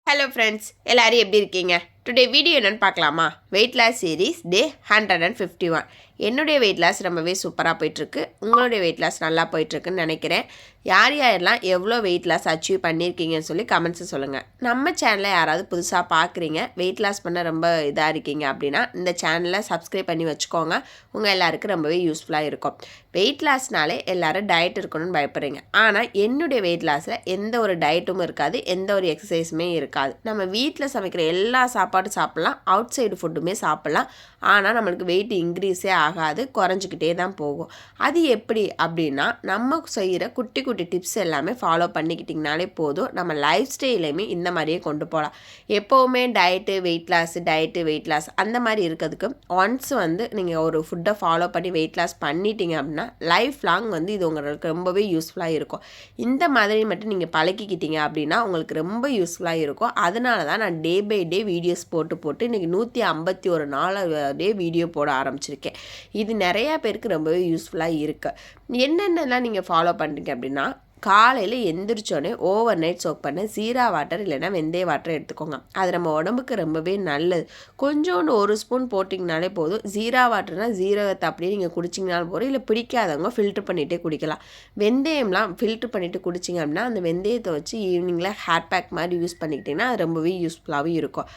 Hello friends, எல்லோரும் எப்படி இருக்கீங்க? டுடே வீடியோ என்னென்னு பார்க்கலாமா? Weight loss series day 151. என்னுடைய வெயிட் லாஸ் ரொம்பவே சூப்பராக போயிட்டுருக்கு. உங்களுடைய வெயிட் லாஸ் நல்லா போயிட்டுருக்குன்னு நினைக்கிறேன். யாரெல்லாம் எவ்வளோ வெயிட் லாஸ் அச்சீவ் பண்ணியிருக்கீங்கன்னு சொல்லி கமெண்ட்ஸை சொல்லுங்கள். நம்ம சேனலை யாராவது புதுசாக பார்க்குறீங்க, வெயிட் லாஸ் பண்ண ரொம்ப இதாக இருக்கீங்க அப்படின்னா இந்த சேனலை சப்ஸ்கிரைப் பண்ணி வச்சுக்கோங்க. உங்கள் எல்லாருக்கும் ரொம்பவே யூஸ்ஃபுல்லாக இருக்கும். வெயிட் லாஸ்னாலே எல்லோரும் டயட் இருக்கணும்னு பயப்படுறீங்க. ஆனால் என்னுடைய வெயிட் லாஸில் எந்த ஒரு டயட்டும் இருக்காது, எந்த ஒரு எக்ஸசைஸுமே இருக்காது. நம்ம வீட்டில் சமைக்கிற எல்லா சாப்பாடும் சாப்பிட்லாம், அவுட் சைடு ஃபுட்டுமே சாப்பிட்லாம். ஆனால் நம்மளுக்கு வெயிட் இன்க்ரீஸே ஆகாது, குறைஞ்சிக்கிட்டே தான் போகும். அது எப்படி அப்படின்னா, நம்ம செய்கிற குட்டி குட்டி டிப்ஸ் எல்லாமே ஃபாலோ பண்ணிக்கிட்டிங்கனாலே போதும். நம்ம லைஃப் ஸ்டைலையுமே இந்த மாதிரியே கொண்டு போகலாம். எப்போவுமே டயட்டு வெயிட் லாஸ் அந்த மாதிரி இருக்கிறதுக்கு ஒன்ஸ் நீங்கள் ஒரு ஃபுட்டை ஃபாலோ பண்ணி வெயிட் லாஸ் பண்ணிட்டீங்க அப்படின்னா லைஃப் லாங் இது உங்களுக்கு ரொம்பவே யூஸ்ஃபுல்லாக இருக்கும். இந்த மாதிரி மட்டும் நீங்கள் பழக்கிக்கிட்டீங்க அப்படின்னா உங்களுக்கு ரொம்ப யூஸ்ஃபுல்லாக இருக்கும். அதனால தான் நான் டே பை டே வீடியோஸ் போட்டு இன்றைக்கி 151 நாளே வீடியோ போட ஆரம்பிச்சிருக்கேன். இது நிறையா பேருக்கு ரொம்பவே யூஸ்ஃபுல்லாக இருக்குது. என்னென்னலாம் நீங்கள் ஃபாலோ பண்ணுறீங்க அப்படின்னா, காலையில் எந்திரிச்சோடனே ஓவர் நைட் சோக் பண்ண ஜீரா வாட்டர் இல்லைன்னா வெந்தய வாட்டர் எடுத்துக்கோங்க. அது நம்ம உடம்புக்கு ரொம்பவே நல்லது. கொஞ்சோண்டு 1 ஸ்பூன் போட்டிங்கனாலே போதும். ஜீரா வாட்டர்னால் ஜீரகத்தை அப்படியே நீங்கள் குடிச்சிங்கனாலும் போதும். இல்லை பிடிக்காதவங்க ஃபில்ட்ரு பண்ணிகிட்டே குடிக்கலாம். வெந்தயம்லாம் ஃபில்ட்ரு பண்ணிவிட்டு குடிச்சிங்க அப்படின்னா அந்த வெந்தயத்தை வச்சு ஈவினிங்கில் ஹேர் பேக் மாதிரி யூஸ் பண்ணிக்கிட்டிங்கன்னா அது ரொம்பவே யூஸ்ஃபுல்லாகவும் இருக்கும்.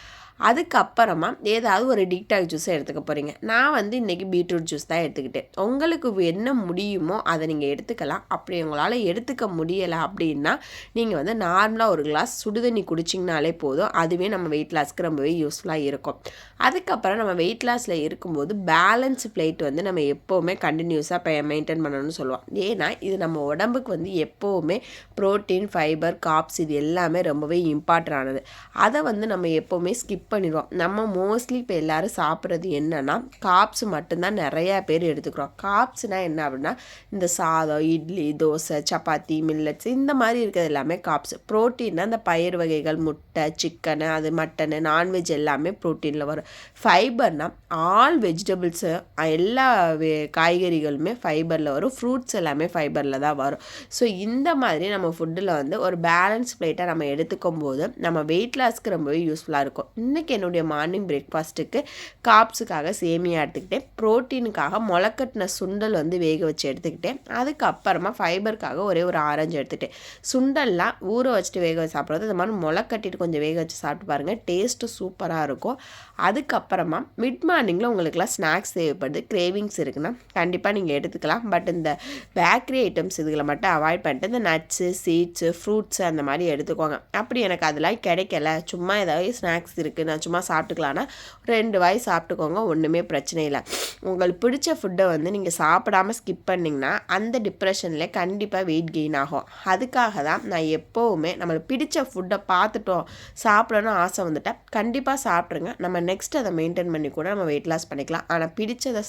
அதுக்கப்புறமா ஏதாவது ஒரு டீடாக்ஸ் ஜூஸை எடுத்துக்க போகிறீங்க. நான் இன்றைக்கி பீட்ரூட் ஜூஸ் தான் எடுத்துக்கிட்டேன். உங்களுக்கு என்ன முடியுமோ அதை நீங்கள் எடுத்துக்கலாம். அப்படி உங்களால் எடுத்துக்க முடியலை அப்படின்னா நீங்கள் நார்மலாக ஒரு கிளாஸ் சுடுதண்ணி குடிச்சிங்கனாலே போதும். அதுவே நம்ம வெயிட் லாஸ்க்கு ரொம்பவே யூஸ்ஃபுல்லாக இருக்கும். அதுக்கப்புறம் நம்ம வெயிட் லாஸில் இருக்கும்போது பேலன்ஸ் பிளேட் நம்ம எப்போவுமே கண்டினியூஸாக மெயின்டைன் பண்ணணும்னு சொல்லுவோம். ஏன்னா இது நம்ம உடம்புக்கு எப்போவுமே ப்ரோட்டீன், ஃபைபர், கார்ப்ஸ் இது எல்லாமே ரொம்பவே இம்பார்ட்டன்ட் ஆனது. அதை நம்ம எப்போவுமே ஸ்கிப் பண்ணிடுவோம். நம்ம மோஸ்ட்லி இப்போ எல்லோரும் சாப்பிட்றது என்னென்னா கார்ப்ஸ் மட்டும்தான் நிறையா பேர் எடுத்துக்கிறோம். கார்ப்ஸ்னால் என்ன அப்படின்னா இந்த சாதம், இட்லி, தோசை, சப்பாத்தி, மில்லட்ஸ் இந்த மாதிரி இருக்கிறது எல்லாமே கார்ப்ஸ். ப்ரோட்டீன்னா இந்த பயிர் வகைகள், முட்டை, சிக்கனு, அது மட்டனு, நான்வெஜ் எல்லாமே ப்ரோட்டீனில் வரும். ஃபைபர்னால் ஆல் வெஜிடபிள்ஸு எல்லா காய்கறிகளுமே ஃபைபரில் வரும். ஃப்ரூட்ஸ் எல்லாமே ஃபைபரில் தான் வரும். ஸோ இந்த மாதிரி நம்ம ஃபுட்டில் ஒரு பேலன்ஸ் பிளேட்டாக நம்ம எடுத்துக்கும் போது நம்ம வெயிட் லாஸ்க்கு ரொம்பவே யூஸ்ஃபுல்லாக இருக்கும். இன்றைக்கி என்னுடைய மார்னிங் பிரேக்ஃபாஸ்ட்டுக்கு கார்ப்ஸுக்காக சேமியா எடுத்துக்கிட்டேன். ப்ரோட்டீனுக்காக முளைக்கட்டின சுண்டல் வேக வச்சு எடுத்துக்கிட்டேன். அதுக்கப்புறமா ஃபைபருக்காக ஒரே ஒரு ஆரஞ்சு எடுத்துகிட்டேன். சுண்டல்லாம் ஊற வச்சுட்டு வேக வச்சு சாப்பிட்றது, இந்த மாதிரி முளைக்கட்டிட்டு கொஞ்சம் வேக வச்சு சாப்பிட்டு பாருங்கள், டேஸ்ட்டு சூப்பராக இருக்கும். அதுக்கப்புறமா மிட் மார்னிங்கில் உங்களுக்குலாம் ஸ்நாக்ஸ் தேவைப்படுது, கிரேவிங்ஸ் இருக்குன்னா கண்டிப்பாக நீங்கள் எடுத்துக்கலாம். பட் இந்த பேக்கரி ஐட்டம்ஸ் இதுகளை மட்டும் அவாய்ட் பண்ணிட்டு இந்த நட்ஸு, சீட்ஸு, ஃப்ரூட்ஸு அந்த மாதிரி எடுத்துக்கோங்க. அப்படி எனக்கு அதெல்லாம் கிடைக்கல, சும்மா ஏதாவது ஸ்நாக்ஸ் இருக்குது நான் சும்மா சாப்பிட்டுக்கலான்னா 2 வாய் சாப்பிட்டுக்கோங்க, ஒன்றுமே பிரச்சனை இல்லை. உங்களுக்கு பிடிச்ச ஃபுட்டை நீங்கள் சாப்பிடாமல் ஸ்கிப் பண்ணிங்கன்னா அந்த டிப்ரெஷனில் கண்டிப்பாக வெயிட் கெயின் ஆகும். அதுக்காக தான் நான் எப்போவுமே நம்மளுக்கு பிடிச்ச ஃபுட்டை பார்த்துட்டோம், சாப்பிடணும்னு ஆசை வந்துட்டால் கண்டிப்பாக சாப்பிட்ருங்க. நம்ம நெக்ஸ்ட் அதை மெயின்டைன் பண்ணி கூட நம்ம வெயிட் லாஸ் பண்ணிக்கலாம். ஆனால் பிடிச்சதை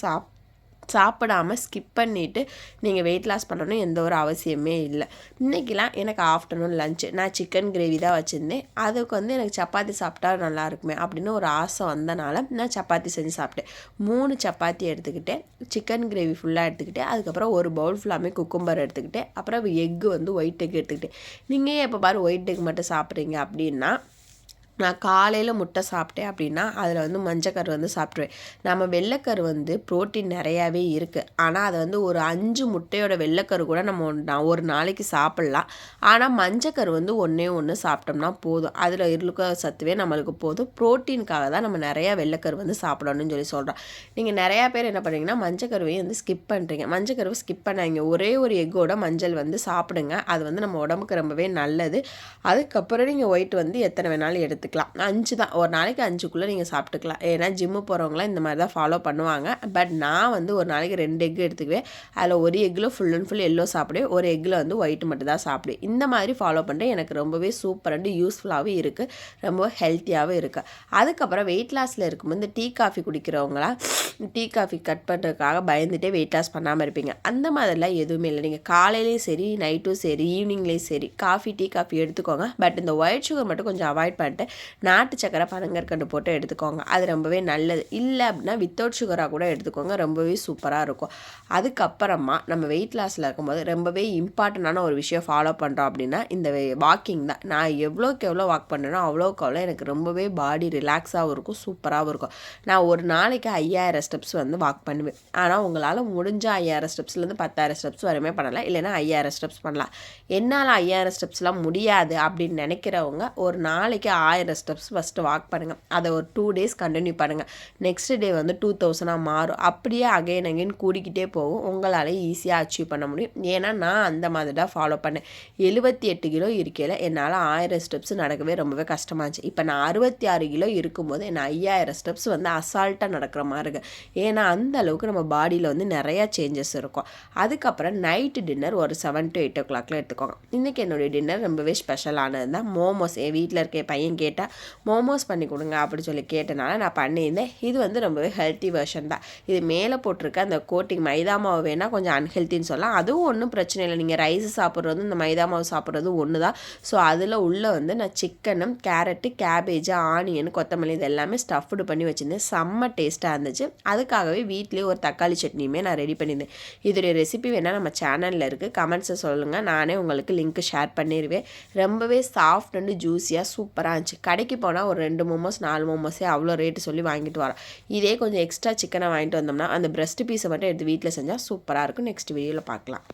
சாப்பிடாமல் ஸ்கிப் பண்ணிவிட்டு நீங்கள் வெயிட் லாஸ் பண்ணணும் எந்த ஒரு அவசியமே இல்லை. இன்றைக்கெலாம் எனக்கு ஆஃப்டர்நூன் லஞ்சு நான் சிக்கன் கிரேவி தான் வச்சுருந்தேன். அதுக்கு எனக்கு சப்பாத்தி சாப்பிட்டா நல்லா இருக்குமே அப்படின்னு ஒரு ஆசை வந்தனால நான் சப்பாத்தி செஞ்சு சாப்பிட்டேன். 3 சப்பாத்தி எடுத்துக்கிட்டேன், சிக்கன் கிரேவி ஃபுல்லாக எடுத்துக்கிட்டேன். அதுக்கப்புறம் ஒரு பவுல் ஃபுல்லாமே குக்கும்பர் எடுத்துக்கிட்டேன். அப்புறம் எக்கு ஒயிட் எக் எடுத்துக்கிட்டேன். நீங்கள் எப்போ பாரு ஒயிட் எக் மட்டும் சாப்பிட்றீங்க அப்படின்னா, நான் காலையில் முட்டை சாப்பிட்டேன் அப்படின்னா அதில் மஞ்சக்கரு சாப்பிட்ருவேன். நம்ம வெள்ளைக்கரு ப்ரோட்டீன் நிறையாவே இருக்குது. ஆனால் அதை ஒரு 5 முட்டையோட வெள்ளைக்கரு கூட நம்ம ஒரு நாளைக்கு சாப்பிட்லாம். ஆனால் மஞ்சக்கரு ஒன்றே ஒன்று சாப்பிட்டோம்னா போதும். அதில் இருக்க சத்துவே நம்மளுக்கு போதும். ப்ரோட்டீனுக்காக தான் நம்ம நிறையா வெள்ளைக்கரு சாப்பிடணும்னு சொல்லி சொல்கிறோம். நீங்கள் நிறையா பேர் என்ன பண்ணுறீங்கன்னா மஞ்சக்கருவையும் ஸ்கிப் பண்ணுறீங்க. மஞ்சக்கருவை ஸ்கிப் பண்ணாங்க, ஒரே ஒரு எக்கோட மஞ்சள் சாப்பிடுங்க. அது நம்ம உடம்புக்கு ரொம்பவே நல்லது. அதுக்கப்புறம் நீங்கள் ஒயிட் எத்தனை வேணாலும் எடுத்துக்கலாம். 5 தான், ஒரு நாளைக்கு 5க்குள்ளே நீங்கள் சாப்பிட்டுக்கலாம். ஏன்னா ஜிம்மு போகிறவங்களாம் இந்த மாதிரி தான் ஃபாலோ பண்ணுவாங்க. பட் நான் ஒரு நாளைக்கு 2 எக் எடுத்துக்குவேன். அதில் ஒரு எக்கில் ஃபுல் அண்ட் ஃபுல் எல்லோ சாப்பிடுவேன், ஒரு எக்கில் ஒயிட் மட்டும் தான் சாப்பிடுவேன். இந்த மாதிரி ஃபாலோ பண்ணுறேன். எனக்கு ரொம்பவே சூப்பர் அண்ட் யூஸ்ஃபுல்லாகவும் இருக்குது, ரொம்ப ஹெல்த்தியாகவும் இருக்குது. அதுக்கப்புறம் வெயிட் லாஸில் இருக்கும்போது டீ காஃபி குடிக்கிறவங்களாம் டீ காஃபி கட் பண்ணுறதுக்காக பயந்துகிட்டே வெயிட் லாஸ் பண்ணாமல் இருப்பீங்க. அந்த மாதிரிலாம் எதுவுமே இல்லை. நீங்கள் காலையிலையும் சரி, நைட்டும் சரி, ஈவினிங்லேயும் சரி டீ காஃபி எடுத்துக்கோங்க. பட் இந்த ஒயிட் சுகர் மட்டும் கொஞ்சம் அவாய்ட் பண்ணிட்டு நாட்டு சக்கரை பனங்கற்கண்டு போட்டு எடுத்துக்கோங்க, அது ரொம்பவே நல்லது. இல்லை அப்படின்னா வித்தவுட் சுகராக கூட எடுத்துக்கோங்க, ரொம்பவே சூப்பராக இருக்கும். அதுக்கப்புறமா நம்ம வெயிட் லாஸில் இருக்கும்போது ரொம்பவே இம்பார்ட்டண்டான ஒரு விஷயம் ஃபாலோ பண்ணுறோம் அப்படின்னா இந்த வாக்கிங் தான். நான் எவ்வளோக்கு எவ்வளோ வாக் பண்ணேனோ அவ்வளோக்கு அவ்வளோ எனக்கு ரொம்பவே பாடி ரிலாக்ஸாகவும் இருக்கும், சூப்பராகவும் இருக்கும். நான் ஒரு நாளைக்கு 5000 ஸ்டெப்ஸ் வந்து வாக் பண்ணுவேன். ஆனால் உங்களால் முடிஞ்ச 5000 ஸ்டெப்ஸ்லேருந்து 10,000 ஸ்டெப்ஸ் வரையுமே பண்ணலாம், இல்லைன்னா 5000 ஸ்டெப்ஸ் பண்ணலாம். என்னால் 5000 ஸ்டெப்ஸ்லாம் முடியாது அப்படின்னு நினைக்கிறவங்க ஒரு நாளைக்கு 1000 ஸ்டெப்ஸ் ஃபஸ்ட்டு வாக் பண்ணுங்கள். அதை ஒரு 2 days கண்டினியூ பண்ணுங்கள். நெக்ஸ்ட் டே வந்து 2000 மாறும். அப்படியே அகைன் கூடிக்கிட்டே போகும். உங்களால் ஈஸியாக அச்சீவ் பண்ண முடியும். ஏன்னா நான் அந்த மாதிரி தான் ஃபாலோ பண்ணேன். 78 கிலோ இருக்கையில் என்னால் 1000 ஸ்டெப்ஸ் நடக்கவே ரொம்பவே கஷ்டமாக இருந்துச்சு. இப்போ நான் 66 கிலோ இருக்கும்போது என்ன 5000 ஸ்டெப்ஸ் வந்து அசால்ட்டாக நடக்கிற மாதிரி இருக்குது. ஏன்னா அந்த அளவுக்கு நம்ம பாடியில் வந்து நிறையா சேஞ்சஸ் இருக்கும். அதுக்கப்புறம் நைட்டு டின்னர் ஒரு 7 to 8 o'clock எடுத்துக்கோங்க. இன்றைக்கி என்னுடைய டின்னர் ரொம்பவே ஸ்பெஷலானது தான். மோமோஸ் என் வீட்டில் இருக்க பையன் கேட்டால் மோமோஸ் பண்ணி கொடுங்க அப்படின்னு சொல்லி கேட்டனால நான் பண்ணியிருந்தேன். இது வந்து ரொம்பவே ஹெல்த்தி வெர்ஷன் தான். இது மேலே போட்டிருக்க அந்த கோட்டிங் மைதா மாவு வேணால் கொஞ்சம் அன்ஹெல்த்தின்னு சொல்லலாம். அதுவும் ஒன்றும் பிரச்சனை இல்லை. நீங்கள் ரைஸ் சாப்பிட்றதும் இந்த மைதா மாவு சாப்பிட்றதும் ஒன்று தான். ஸோ அதில் உள்ள வந்து நான் சிக்கனும் கேரட்டு கேபேஜு ஆனியன் கொத்தமல்லி இது எல்லாமே ஸ்டஃப்டு பண்ணி வச்சுருந்தேன். செம்ம டேஸ்ட்டாக இருந்துச்சு. அதுக்காகவே வீட்லேயே ஒரு தக்காளி சட்னியுமே நான் ரெடி பண்ணியிருந்தேன். இதோடைய ரெசிபி வேணால் நம்ம சேனலில் இருக்குது, கமெண்ட்ஸை சொல்லுங்கள், நானே உங்களுக்கு லிங்க் ஷேர் பண்ணிடுவேன். ரொம்பவே சாஃப்ட் அண்டு ஜூஸியாக சூப்பராக இருந்துச்சு. கடைக்கு போனால் ஒரு 2 மோமோஸ் 4 மோமோஸே அவ்வளோ ரேட்டு சொல்லி வாங்கிட்டு வரோம். இதே கொஞ்சம் எக்ஸ்ட்ரா சிக்கனை வாங்கிட்டு வந்தோம்னா அந்த பிரெஸ்ட் பீஸை மட்டும் எடுத்து வீட்டில் செஞ்சால் சூப்பராக இருக்கும். நெக்ஸ்ட் வீடியோவில் பார்க்கலாம்.